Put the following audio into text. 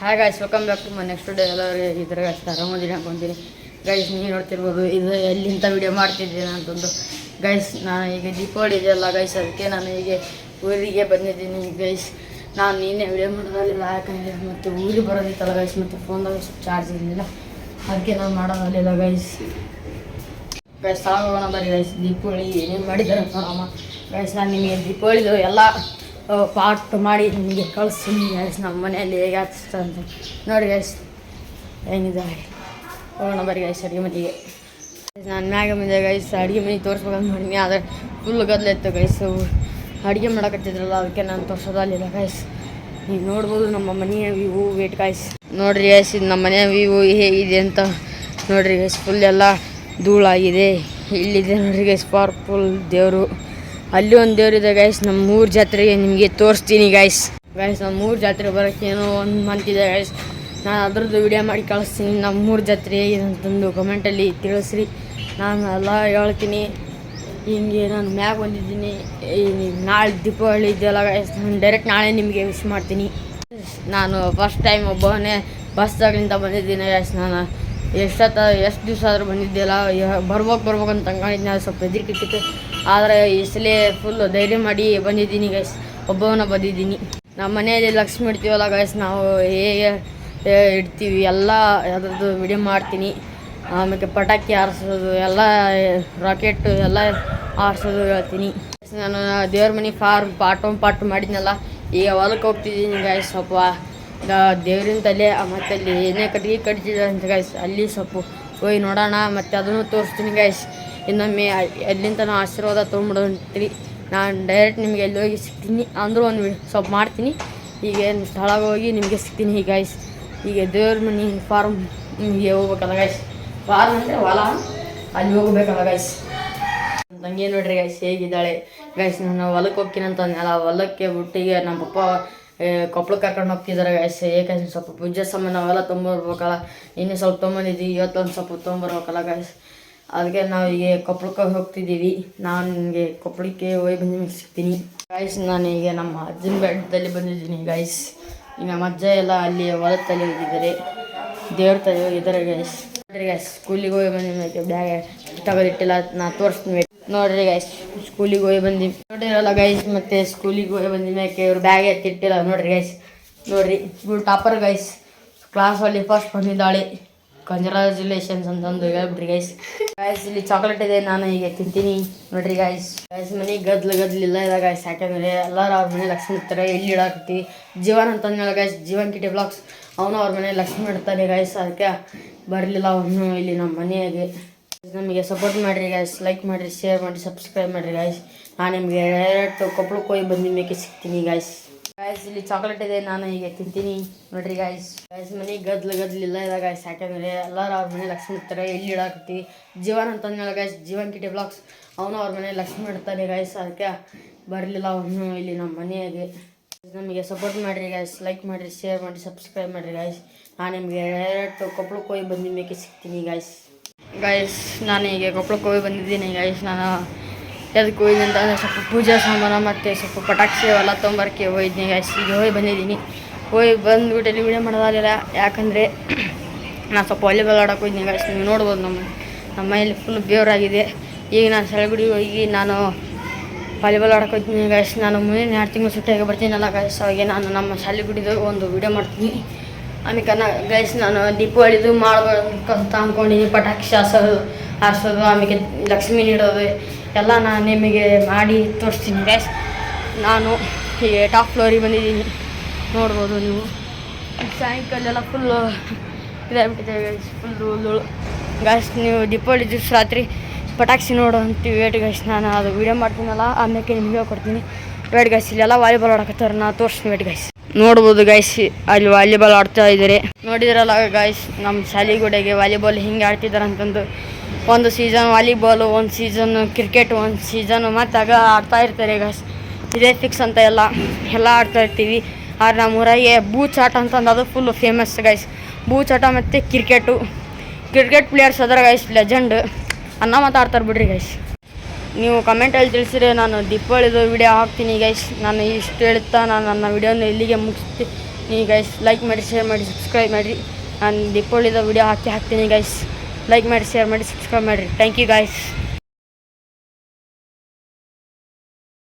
Hi guys, welcome back to my next day. ಎಲ್ಲರೂ ಇದ್ರೆ ಆರಾಮದಿನ ಅನ್ಕೊಂತೀನಿ ಗೈಸ್. ನೀವು ನೋಡ್ತಿರ್ಬೋದು ಇದು ಎಲ್ಲಿಂದ ವೀಡಿಯೋ ಮಾಡ್ತಿದ್ದೀನಿ ಅಂತಂದು ಗೈಸ್. ನಾನು ಈಗ ದೀಪಾವಳಿ ಇದೆಯಲ್ಲ ಗೈಸ್, ಅದಕ್ಕೆ ನಾನು ಈಗ ಊರಿಗೆ ಬಂದಿದ್ದೀನಿ ಗೈಸ್. ನಾನು ನೀನೇ ವೀಡಿಯೋ ಮಾಡೋದಿಲ್ಲ, ಯಾಕಂದರೆ ಮತ್ತು ಊರಿಗೆ ಬರೋದಿತ್ತಲ್ಲ ಗೈಸ್, ಮತ್ತು ಫೋನ್ದಾಗ ಸ್ವಲ್ಪ ಚಾರ್ಜ್ ಇರಲಿಲ್ಲ, ಅದಕ್ಕೆ ನಾನು ಮಾಡೋದಿಲ್ಲ ಗೈಸ್. ಗೈಸ್ ಹೋಗೋಣ ಬರ್ರಿ ಗೈಸ್. ದೀಪಾವಳಿ ಏನೇನು ಮಾಡಿದ್ದಾರೆ ನೋಡಮ್ಮ ಗೈಸ್. ನಾನು ನಿಮಗೆ ದೀಪಾವಳಿದು ಎಲ್ಲ ಪಾರ್ಟ್ ಮಾಡಿ ನಿಮಗೆ ಕಳಿಸ್ತೀನಿ ಗೈಸ್. ನಮ್ಮ ಮನೆಯಲ್ಲಿ ಹೇಗೆ ಆಗ್ತದೆ ಅಂತ ನೋಡಿ ಗೈಸ್, ಹೆಂಗಿದೆ. ಹೋಗೋಣ ಬರ್ರಿ ಗೈಸ್ ಅಡುಗೆ ಮನೆಗೆ. ನಾನು ಮ್ಯಾಗ ಬಂದೆ ಗೈಸ್, ಅಡುಗೆ ಮನೆ ತೋರಿಸ್ಬೇಕಂತ ಮಾಡಿದ್ನಿ, ಆದರೆ ಫುಲ್ ಗದ್ದಲ ಇತ್ತು ಗೈಸ್. ಅಡುಗೆ ಮಾಡೋಕತ್ತಿದ್ರಲ್ಲ, ಅದಕ್ಕೆ ನಾನು ತೋರಿಸೋದಲ್ಲಿಲ್ಲ ಗೈಸ್. ನೀವು ನೋಡ್ಬೋದು ನಮ್ಮ ಮನೆಯ ವ್ಯೂ. ವೇಟ್ ಗೈಸ್, ನೋಡಿರಿ ಗೈಸ್, ಇದು ನಮ್ಮ ಮನೆಯ ವ್ಯೂ ಹೇಗಿದೆ ಅಂತ ನೋಡಿರಿ ಗೈಸ್. ಫುಲ್ ಎಲ್ಲ ಧೂಳಾಗಿದೆ. ಇಲ್ಲಿದೆ ನೋಡಿರಿ ಗೈಸ್, ಪವರ್ಫುಲ್ ದೇವರು. ಅಲ್ಲಿ ಒಂದು ದೇವರಿದೆ ಗೈಸ್. ನಮ್ಮ ಊರ ಜಾತ್ರೆಗೆ ನಿಮಗೆ ತೋರಿಸ್ತೀನಿ ಗೈಸ್. ನಮ್ಮ ಊರ ಜಾತ್ರೆ ಬರೋಕ್ಕೆ ಏನೋ 1 ಮಂತ್ ಇದೆ ಗೈಸ್. ನಾನು ಅದ್ರದ್ದು ವಿಡಿಯೋ ಮಾಡಿ ಕಳಿಸ್ತೀನಿ. ನಮ್ಮ ಊರ ಜಾತ್ರೆ ಹೇಗಿದೆ ಅಂತಂದು ಕಮೆಂಟಲ್ಲಿ ತಿಳಿಸ್ರಿ. ನಾನು ಎಲ್ಲ ಹೇಳ್ತೀನಿ. ಹಿಂಗೆ ನಾನು ಮ್ಯಾಗ ಬಂದಿದ್ದೀನಿ. ನಾಳೆ ದೀಪಾವಳಿ ಇದೆಯಲ್ಲ ಗೈಸ್, ನಾನು ಡೈರೆಕ್ಟ್ ನಾಳೆ ನಿಮಗೆ ವಿಶ್ ಮಾಡ್ತೀನಿ. ನಾನು ಫಸ್ಟ್ ಟೈಮ್ ಒಬ್ಬನೇ ಬಸ್ದಾಗಲಿಂದ ಬಂದಿದ್ದೀನಿ ಗೈಸ್. ನಾನು ಎಷ್ಟು ದಿವಸ ಆದರೂ ಬಂದಿದ್ದಿಲ್ಲ. ಬರ್ಬೇಕಂತ ಅಂದ್ಕೊಂಡಿದ್ದೀನಿ. ಅದು ಸ್ವಲ್ಪ ಹೆದರಿಕಿತ್ತು, ಆದರೆ ಈ ಸಲ ಫುಲ್ಲು ಧೈರ್ಯ ಮಾಡಿ ಬಂದಿದ್ದೀನಿ ಗೈಸ್. ಒಬ್ಬವನ್ನ ಬಂದಿದ್ದೀನಿ. ನಮ್ಮ ಮನೆಯಲ್ಲಿ ಲಕ್ಷ್ಮಿ ಇಡ್ತೀವಲ್ಲ ಗೈಸ್, ನಾವು ಹೇಗೆ ಇಡ್ತೀವಿ ಎಲ್ಲ ಅದ್ರದ್ದು ವಿಡಿಯೋ ಮಾಡ್ತೀನಿ. ಆಮೇಲೆ ಪಟಾಕಿ ಹಾರಿಸೋದು ಎಲ್ಲ, ರಾಕೆಟ್ ಎಲ್ಲ ಹಾರಿಸೋದು ಹೇಳ್ತೀನಿ. ನಾನು ದೇವ್ರ ಮನೆ ಪಾರ್ಟ್ ಮಾಡಿದ್ನಲ್ಲ, ಈಗ ಹೊಲಕ್ಕೆ ಹೋಗ್ತಿದ್ದೀನಿ ಗೈಸ್. ಸ್ವಲ್ಪ ದೇವ್ರಿನ ತಲೆ ಮತ್ತು ಅಲ್ಲಿ ಏನೇ ಕಟ್ಟಿಗೆ ಕಟ್ತಿದ್ದಾರೆ ಅಂತ ಗೈಸ್, ಅಲ್ಲಿ ಸ್ವಲ್ಪ ಹೋಗಿ ನೋಡೋಣ, ಮತ್ತು ಅದನ್ನು ತೋರಿಸ್ತೀನಿ ಗೈಸ್. ಇನ್ನೊಮ್ಮೆ ಎಲ್ಲಿಂದ ನಾನು ಆಶೀರ್ವಾದ ತೊಗೊಂಡ್ಬಿಡೋಂತೀರಿ. ನಾನು ಡೈರೆಕ್ಟ್ ನಿಮಗೆ ಎಲ್ಲಿ ಹೋಗಿ ಸಿಗ್ತೀನಿ ಅಂದರೂ ಒಂದು ಸ್ವಲ್ಪ ಮಾಡ್ತೀನಿ. ಈಗ ಸ್ಥಳಕ್ಕೆ ಹೋಗಿ ನಿಮಗೆ ಸಿಗ್ತೀನಿ ಗೈಸ್. ಈಗ ದೇವ್ರ ಮನೆ ಫಾರ್ಮ್ಗೆ ಹೋಗ್ಬೇಕಲ್ಲ ಗೈಸ್. ಫಾರ್ಮ್ ಅಂದರೆ ಹೊಲ, ಅಲ್ಲಿ ಹೋಗ್ಬೇಕಲ್ಲ ಗೈಸ್. ತಂಗಿ ನೋಡ್ರಿ ಗೈಸ್ ಹೇಗಿದ್ದಾಳೆ ಗೈಸ್. ನಾನು ಹೊಲಕ್ಕೆ ಹೋಗ್ತೀನಿ ಅಂತ ಅಂದೆಲ್ಲ, ಹೊಲಕ್ಕೆ ಬಿಟ್ಟಿಗೆ ನಮ್ಮ ಪಪ್ಪ ಕೊಪ್ಪಳಕ್ಕೆ ಕರ್ಕೊಂಡು ಹೋಗ್ತಿದ್ದಾರೆ ಗೈಸ್. ಏಕೆಂದ್ರೆ ಸ್ವಲ್ಪ ಪೂಜೆ ಸಾಮಾನು ನಾವೆಲ್ಲ ತೊಗೊಂಬರ್ಬೇಕಲ್ಲ. ಇನ್ನೂ ಸ್ವಲ್ಪ ತೊಗೊಂಬಂದಿದ್ದೀವಿ, ಇವತ್ತೊಂದು ಸ್ವಲ್ಪ ತೊಗೊಂಬರ್ಬೇಕಲ್ಲ ಗೈಸ್. ಅದಕ್ಕೆ ನಾವು ಈಗ ಕೊಪ್ಪಳಕ್ಕೆ ಹೋಗ್ತಿದ್ದೀವಿ. ನಾನು ನಿಮಗೆ ಕೊಪ್ಪಳಕ್ಕೆ ಹೋಗಿ ಬಂದು ನಿಮಗೆ ಸಿಗ್ತೀನಿ ಗೈಸ್. ನಾನು ಈಗ ನಮ್ಮ ಅಜ್ಜನ ಬೆಟ್ಟದಲ್ಲಿ ಬಂದಿದ್ದೀನಿ ಗೈಸ್. ಈಗ ನಮ್ಮ ಅಜ್ಜ ಎಲ್ಲ ಅಲ್ಲಿ ಹೊಲದ ತಲೆ ಹೋಗಿದ್ದಾರೆ, ದೇವ್ರ ತಲೆ ಹೋಗಿದ್ದಾರೆ ಗೈಸ್. ನೋಡಿರಿ ಗೈಸ್, ಸ್ಕೂಲಿಗೆ ಹೋಗಿ ಬಂದಿದ್ದು ಬ್ಯಾಗ್ ತೆಗೆದಿಟ್ಟಿಲ್ಲ, ನಾನು ತೋರಿಸ್ತೀನಿ ನೋಡಿರಿ ಗೈಸ್. ಸ್ಕೂಲಿಗೆ ಹೋಗಿ ಬಂದೀವಿ ನೋಡಿರಲ್ಲ ಗೈಸ್. ಮತ್ತು ಸ್ಕೂಲಿಗೆ ಹೋಗಿ ಬಂದ ಮ್ಯಾಕೆ ಇವ್ರು ಬ್ಯಾಗ್ ಎತ್ತಿಟ್ಟಿಲ್ಲ ನೋಡಿರಿ ಗೈಸ್. ನೋಡಿರಿ, ಇವ್ರು ಟಾಪರ್ ಗೈಸ್, ಕ್ಲಾಸಲ್ಲಿ ಫಸ್ಟ್ ಬಂದಿದ್ದಾಳೆ. ಕಂಗ್ರ್ಯಾಚುಲೇಷನ್ಸ್ ಅಂತಂದು ಹೇಳ್ಬಿಟ್ರಿ ಗೈಸ್. ಇಲ್ಲಿ ಚಾಕ್ಲೇಟ್ ಇದೆ, ನಾನು ಈಗ ತಿಂತೀನಿ ನೋಡ್ರಿ ಗೈಸ್. ಮನೆಗೆ ಗದ್ಲಿಲ್ಲ ಇದೆ ಗೈಸ್, ಯಾಕೆಂದರೆ ಎಲ್ಲರೂ ಅವ್ರ ಮನೆ ಲಕ್ಷ್ಮಿ ಇಡ್ತಾರೆ. ಎಲ್ಲಿ ಇಡಾಕತ್ತೀವಿ ಜೀವನ್ ಅಂತಂದೇಳಿ ಗೈಸ್, ಜೀವನ್ ಕಿಟಿ ಬ್ಲಾಗ್ಸ್ ಅವನು ಅವ್ರ ಮನೆ ಲಕ್ಷ್ಮಿ ಇಡ್ತಾನೆ ಗೈಸ್. ಅದಕ್ಕೆ ಬರಲಿಲ್ಲ ಅವನು ಇಲ್ಲಿ ನಮ್ಮ ಮನೆಯಾಗೆ. ನಮಗೆ ಸಪೋರ್ಟ್ ಮಾಡಿರಿ ಗೈಸ್, ಲೈಕ್ ಮಾಡಿರಿ, ಶೇರ್ ಮಾಡಿ, ಸಬ್ಸ್ಕ್ರೈಬ್ ಮಾಡಿರಿ ಗೈಸ್. ನಾನು ನಿಮಗೆ ಡೈರೆಕ್ಟ್ ಕೊಪ್ಪಳಕ್ಕೆ ಹೋಗಿ ಬಂದು ಮೇಕೆ ಸಿಗ್ತೀನಿ ಗೈಸ್. ಇಲ್ಲಿ ಚಾಕ್ಲೇಟ್ ಇದೆ, ನಾನು ಈಗ ತಿಂತೀನಿ ನೋಡ್ರಿ ಗೈಸ್. ಮನೆಗೆ ಗದ್ಲಿಲ್ಲ ಇದೆ ಗೈಸ್, ಯಾಕೆಂದರೆ ಎಲ್ಲರೂ ಅವ್ರ ಮನೆ ಲಕ್ಷ್ಮಿ ಇಡ್ತಾರೆ. ಎಲ್ಲಿ ಇಡಾಕತ್ತೀವಿ ಜೀವನ್ ಅಂತಂದೇಳಿ ಗೈಸ್, ಜೀವನ್ ಕಿಟಿ ಬ್ಲಾಗ್ಸ್ ಅವನು ಅವ್ರ ಮನೆ ಲಕ್ಷ್ಮಿ ಇಡ್ತಾನೆ ಗೈಸ್. ಅದಕ್ಕೆ ಬರಲಿಲ್ಲ ಅವನು ಇಲ್ಲಿ ನಮ್ಮ ಮನೆಯಾಗೆ. ನಮಗೆ ಸಪೋರ್ಟ್ ಮಾಡಿರಿ ಗೈಸ್, ಲೈಕ್ ಮಾಡಿರಿ, ಶೇರ್ ಮಾಡಿ, ಸಬ್ಸ್ಕ್ರೈಬ್ ಮಾಡಿರಿ ಗೈಸ್. ನಾನು ನಿಮಗೆ ಡೈರೆಕ್ಟ್ ಕೊಪ್ಪಳಕ್ಕೆ ಹೋಗಿ ಬಂದು ಮೇಕೆ ಸಿಗ್ತೀನಿ ಗೈಸ್. ನಾನು ಈಗ ಕೊಪ್ಪಳಕ್ಕೆ ಹೋಗಿ ಬಂದಿದ್ದೀನಿ ಗೈಸ್. ನಾನು ಅದಕ್ಕೆ ಹೋಗಿದ್ದೀನಿ ಅಂತಂದರೆ ಸ್ವಲ್ಪ ಪೂಜಾ ಸಾಮಾನು ಮತ್ತು ಸ್ವಲ್ಪ ಪಟಾಕಿ ಎಲ್ಲ ತೊಗೊಂಬರಕ್ಕೆ ಹೋಗಿದ್ದೀನಿ ಗೈಸ್. ಈಗ ಹೋಗಿ ಬಂದಿದ್ದೀನಿ. ಹೋಗಿ ಬಂದುಬಿಟ್ಟು ವಿಡಿಯೋ ಮಾಡೋದಾಗಲಿಲ್ಲ, ಯಾಕಂದರೆ ನಾನು ಸ್ವಲ್ಪ ವಾಲಿಬಾಲ್ ಆಡೋಕೆ ಹೋಗಿದ್ದೀನಿ ಗೈಸ್. ನೀವು ನೋಡ್ಬೋದು ನಮ್ಮ ಮನೇಲಿ ಫುಲ್ ಬೇವರಾಗಿದೆ. ಈಗ ನಾನು ಸೆಳಗುಡಿ ಹೋಗಿ ನಾನು ವಾಲಿಬಾಲ್ ಆಡೋಕೆ ಹೋಗ್ತೀನಿ ಗೈಸ್. ನಾನು ಮುಂದಿನ 2 ತಿಂಗಳು ಸುಟ್ಟಿಯಾಗಿ ಬರ್ತೀನಲ್ಲ ಗೈಸ್, ಅವಾಗೆ ನಾನು ನಮ್ಮ ಶಾಲೆಗುಡಿದು ಒಂದು ವಿಡಿಯೋ ಮಾಡ್ತೀನಿ. ಆಮೇಲೆ ಗೈಸ್ ನಾನು ದೀಪಾವಳಿದು ಮಾಡ್ಬೇಕಂತ ಅಂದ್ಕೊಂಡಿದ್ದೀನಿ. ಪಟಾಕಿ ಹಾರಿಸೋದು ಆಮೇಲೆ ಲಕ್ಷ್ಮಿ ನೀಡೋದು ಎಲ್ಲ ನಾನು ನಿಮಗೆ ಮಾಡಿ ತೋರಿಸ್ತೀನಿ ಗೈಸ್. ನಾನು ಈಗ ಟಾಪ್ ಫ್ಲೋರಿಗೆ ಬಂದಿದ್ದೀನಿ, ನೋಡ್ಬೋದು ನೀವು. ಸಾಯಂಕಾಲೆಲ್ಲ ಫುಲ್ಲು ಇದಾಗ್ಬಿಟ್ಟಿದೆ ಗೈಸ್, ಫುಲ್ ಧೂಳು ಗೈಸ್. ನೀವು ದೀಪಾವಳಿ ದಿವಸ ರಾತ್ರಿ ಪಟಾಕಿ ನೋಡು ಅಂತೀವಿ. ವೇಟ್ ಗೈಸ್, ನಾನು ಅದು ವೀಡಿಯೋ ಮಾಡ್ತೀನಲ್ಲ, ಆಮೇಲೆ ನಿಮಗೆ ಕೊಡ್ತೀನಿ ವೇಟ್ ಗೈಸ್. ಇಲ್ಲೆಲ್ಲ ವಾಲಿಬಾಲ್ ಆಡಕತ್ತಾರೆ, ನಾನು ತೋರಿಸ್ತೀನಿ ವೇಟ್ ಗೈಸ್. ನೋಡ್ಬೋದು ಗೈಸ್, ಅಲ್ಲಿ ವಾಲಿಬಾಲ್ ಆಡ್ತಾ ಇದ್ದಾರೆ. ನೋಡಿದ್ರಲ್ಲ ಗೈಸ್, ನಮ್ಮ ಶಾಲೆಗುಡಿಗೆ ವಾಲಿಬಾಲ್ ಹಿಂಗೆ ಆಡ್ತಿದ್ದಾರೆ ಅಂತಂದು. ಒಂದು ಸೀಸನ್ ವಾಲಿಬಾಲು, ಒಂದು ಸೀಸನ್ ಕ್ರಿಕೆಟ್, ಒಂದು ಸೀಸನ್ ಮತ್ತು ಆಗ ಆಡ್ತಾ ಇರ್ತಾರೆ ಗೈಸ್. ಇದೇ ಫಿಕ್ಸ್ ಅಂತ ಎಲ್ಲ ಆಡ್ತಾ ಇರ್ತೀವಿ. ಆದ್ರೆ ನಮ್ಮ ಊರಾಗೆ ಬೂಚಾಟ ಅಂತಂದು ಅದು ಫುಲ್ಲು ಫೇಮಸ್ ಗೈಸ್. ಬೂಚಾಟ ಮತ್ತು ಕ್ರಿಕೆಟ್ ಪ್ಲೇಯರ್ಸ್ ಅದರ ಗೈಸ್, ಲೆಜೆಂಡ್ ಅನ್ನ ಮಾತಾಡ್ತಾರೆ ಬಿಡ್ರಿ ಗೈಸ್. ನೀವು ಕಮೆಂಟಲ್ಲಿ ತಿಳಿಸಿದ್ರೆ ನಾನು ದೀಪಾವಳಿದು ವಿಡಿಯೋ ಹಾಕ್ತೀನಿ ಗೈಸ್. ನಾನು ಇಷ್ಟು ಹೇಳ್ತಾ ನಾನು ನನ್ನ ವಿಡಿಯೋನ ಇಲ್ಲಿಗೆ ನೀವು ಗೈಸ್ ಲೈಕ್ ಮಾಡಿ, ಶೇರ್ ಮಾಡಿ, ಸಬ್ಸ್ಕ್ರೈಬ್ ಮಾಡಿರಿ. ನಾನು ದೀಪಾವಳಿದ ವಿಡಿಯೋ ಹಾಕ್ತೀನಿ ಗೈಸ್. ಲೈಕ್ ಮಾಡಿ, ಶೇರ್ ಮಾಡಿ, ಸಬ್ಸ್ಕ್ರೈಬ್ ಮಾಡಿರಿ. Thank you guys.